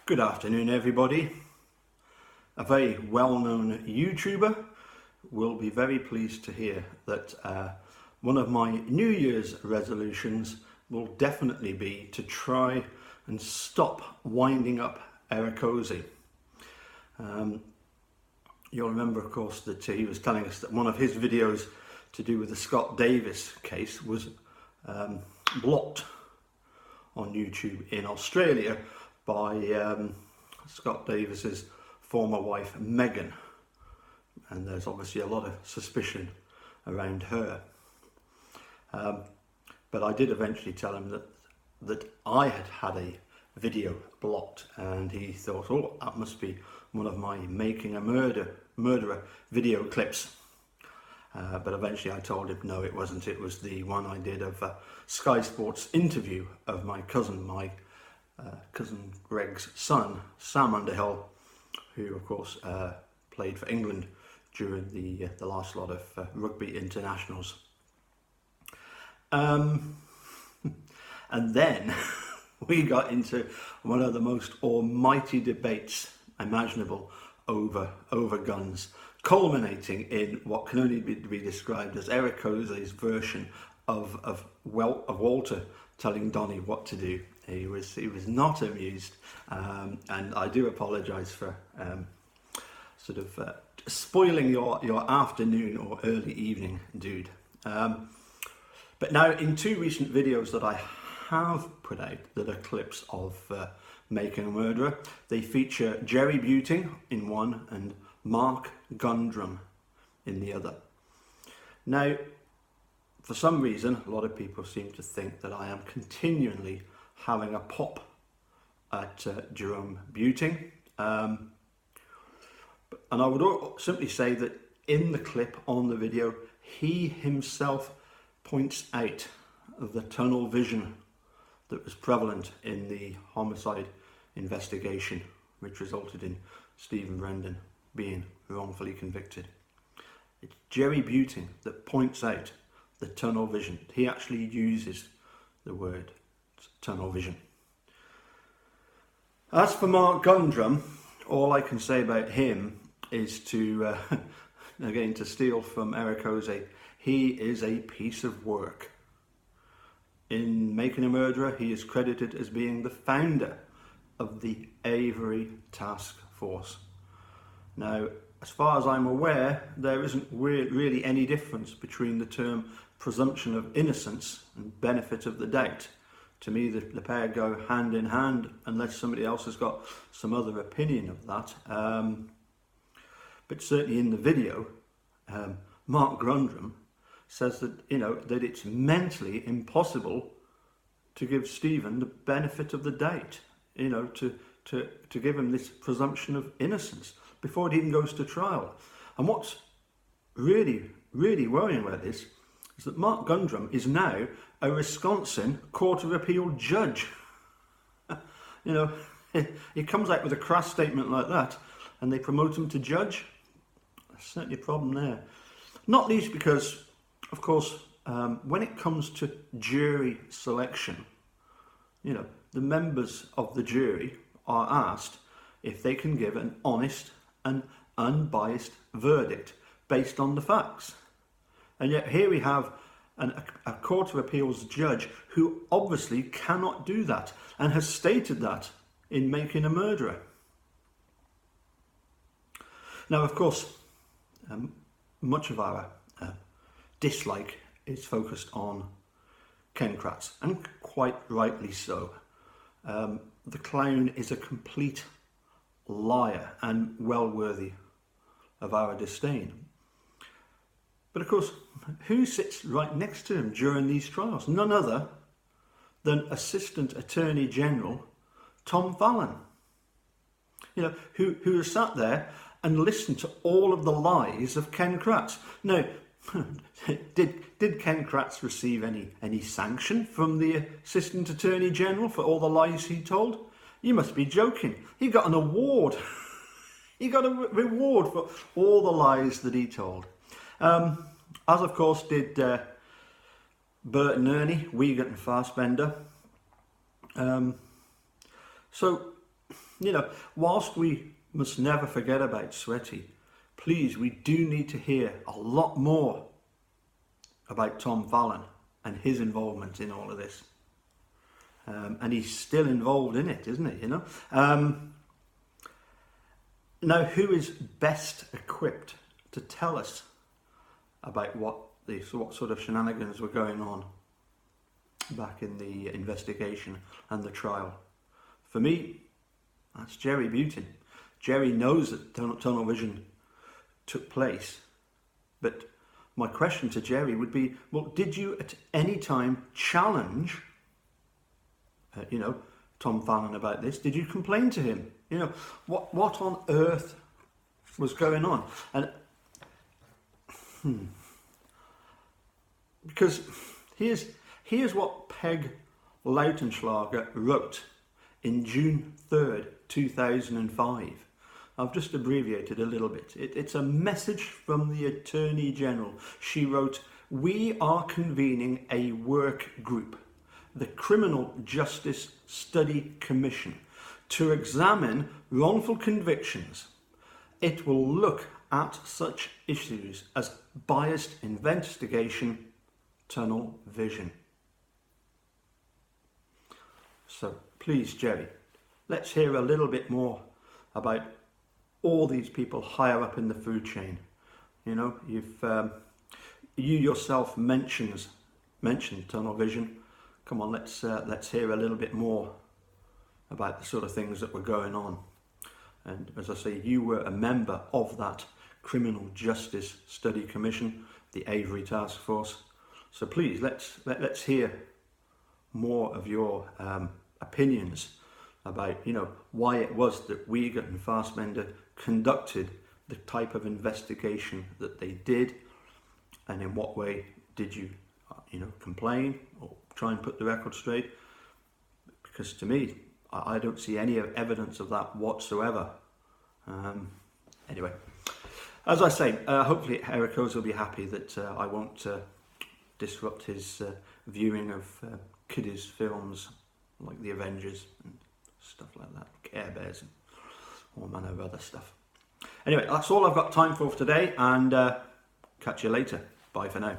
Good afternoon, everybody. A very well-known YouTuber will be very pleased to hear that one of my New Year's resolutions will definitely be to try and stop winding up Ericozy. You'll remember, of course, that he was telling us that one of his videos to do with the Scott Davis case was blocked on YouTube in Australia by Scott Davis's former wife Megan, and there's obviously a lot of suspicion around her. But I did eventually tell him that I had a video blocked, and he thought, oh, that must be one of my making a murderer video clips. But eventually I told him no, it wasn't. It was the one I did of Sky Sports interview of my cousin Greg's son, Sam Underhill, who of course played for England during the last lot of rugby internationals. And then we got into one of the most almighty debates imaginable over guns, culminating in what can only be described as Ericozy's version of Walter telling Donnie what to do. He was not amused, and I do apologise for spoiling your afternoon or early evening, dude. But now, in two recent videos that I have put out that are clips of Making a Murderer, they feature Jerry Buting in one and Mark Gundrum in the other. Now, for some reason, a lot of people seem to think that I am continually having a pop at Jerome Buting. And I would simply say that in the clip on the video, he himself points out the tunnel vision that was prevalent in the homicide investigation, which resulted in Stephen Brendan being wrongfully convicted. It's Jerry Buting that points out the tunnel vision. He actually uses the word tunnel vision. As for Mark Gundrum, all I can say about him is to, again, to steal from Ericozy, he is a piece of work. In Making a Murderer, he is credited as being the founder of the Avery Task Force. Now, as far as I'm aware, there isn't really any difference between the term presumption of innocence and benefit of the doubt. To me, the pair go hand in hand, unless somebody else has got some other opinion of that. But certainly in the video, Mark Gundrum says that, that it's mentally impossible to give Stephen the benefit of the doubt, to give him this presumption of innocence before it even goes to trial. And what's really, really worrying about this is that Mark Gundrum is now a Wisconsin Court of Appeal judge. He comes out with a crass statement like that and they promote him to judge. There's certainly a problem there. Not least because, of course, when it comes to jury selection, the members of the jury are asked if they can give an honest and unbiased verdict based on the facts. And yet here we have a Court of Appeals judge who obviously cannot do that and has stated that in Making a Murderer. Now, of course, much of our dislike is focused on Ken Kratz, and quite rightly so. The clown is a complete liar and well worthy of our disdain. But of course, who sits right next to him during these trials? None other than Assistant Attorney General Tom Fallon, who has sat there and listened to all of the lies of Ken Kratz. Now, did Ken Kratz receive any sanction from the Assistant Attorney General for all the lies he told? You must be joking. He got an award. He got a reward for all the lies that he told. As of course did Bert and Ernie, Wiegert and Fassbender. So whilst we must never forget about Sweaty, please, we do need to hear a lot more about Tom Fallon and his involvement in all of this. And he's still involved in it, isn't he? Now, who is best equipped to tell us about what sort of shenanigans were going on back in the investigation and the trial? For me, that's Jerry Butin. Jerry knows that tunnel vision took place, but my question to Jerry would be, well, did you at any time challenge, Tom Fallon about this? Did you complain to him? What on earth was going on? And because here's what Peg Lautenschlager wrote in June 3rd, 2005. I've just abbreviated a little bit. It's a message from the Attorney General. She wrote, "We are convening a work group, the Criminal Justice Study Commission, to examine wrongful convictions. It will look at such issues as biased investigation, tunnel vision." So please, Jerry, let's hear a little bit more about all these people higher up in the food chain. You yourself mentioned tunnel vision. Come on, let's hear a little bit more about the sort of things that were going on. And as I say, you were a member of that Criminal Justice Study Commission, the Avery Task Force. So please, let's hear more of your opinions about why it was that Wiegert and Fassbender conducted the type of investigation that they did, and in what way did you complain or try and put the record straight? Because to me, I don't see any evidence of that whatsoever. Anyway, as I say, hopefully Eric Oz will be happy that I won't disrupt his viewing of kiddies films like The Avengers and stuff like that, Care Bears and all manner of other stuff. Anyway, that's all I've got time for today, and catch you later. Bye for now.